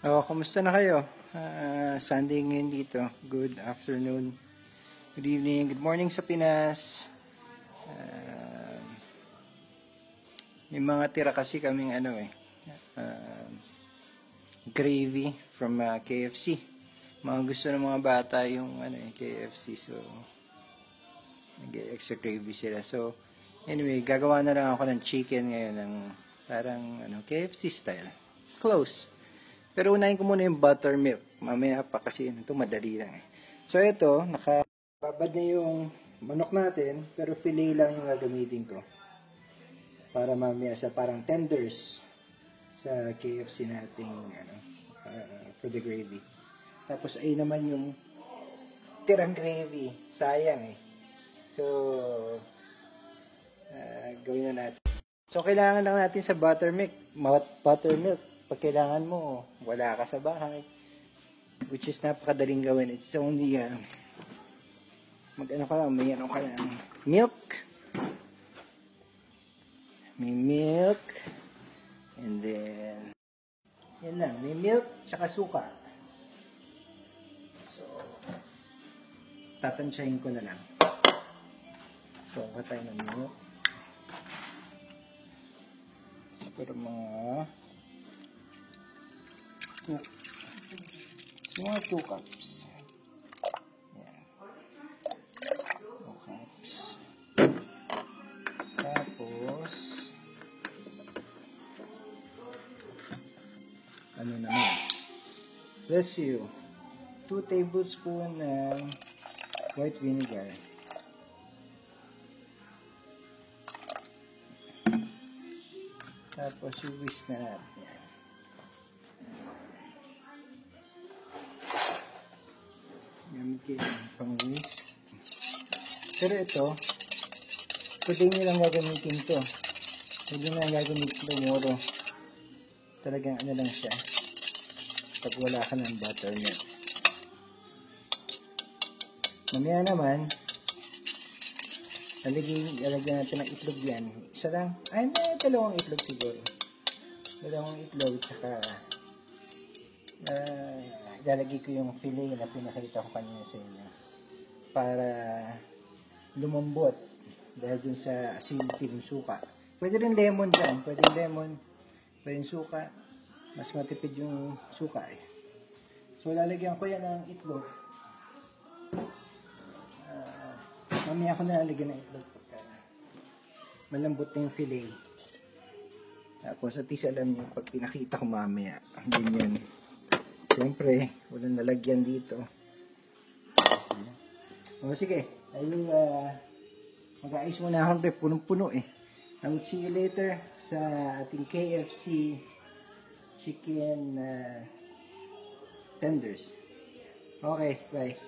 Oh, kumusta na kayo? Sunday ngayon dito. Good afternoon, good evening, good morning sa Pinas. May mga tira kasi kaming gravy from KFC. Mga gusto ng mga bata yung KFC, so nag-extra gravy sila. So anyway, gagawa na lang ako ng chicken ngayon ng parang KFC style. Close. Pero unahin ko muna yung buttermilk. Mamaya pa kasi ito madali lang eh. So ito, nakababad na yung manok natin, pero fillet lang yung gagamitin ko. Para mamaya sa parang tenders sa KFC nating for the gravy. Tapos ay naman yung tirang gravy. Sayang eh. So gawin na natin. So kailangan lang natin sa buttermilk. Pag kailangan mo, wala ka sa bahay. Which is napakadaling gawin. It's only, may milk. May milk. And then, yan lang. May milk, tsaka suka. So, tatansyahin ko na lang. So, patay ng milk. Siguro mga 2 cups. Yan. 2 cups. Tapos, naman? Bless you. 2 tablespoons ng white vinegar. Tapos, whisk na natin. Yan. Gamit yung pang-whisk. Pero ito, pwede nyo lang gagamitin ito. Pwede nyo lang gagamitin ito muro. Talagang lang siya. Pag wala ka ng buttermilk. Mamaya naman, lalagyan natin ng itlog yan. Isa lang. Ay, may 2 itlog siguro. 2 itlog, tsaka ilalagay ko yung fillet na pinakita ko kanina sa inyo para lumambot dahil dun sa acidity ng suka. Pwede rin lemon dyan. Pwede lemon. Pwede suka. Mas matipid yung suka eh. So lalagyan ko yan ng itlog. Mamaya ko na lalagyan ng itlog pagka malambot na yung fillet. Tapos at least alam nyo pag pinakita ko mamaya ganyan. Siyempre, walang nalagyan dito. O sige, ayun, mag-aayos muna ako. Punong-puno eh. I will see you later sa ating KFC chicken tenders. Okay, bye.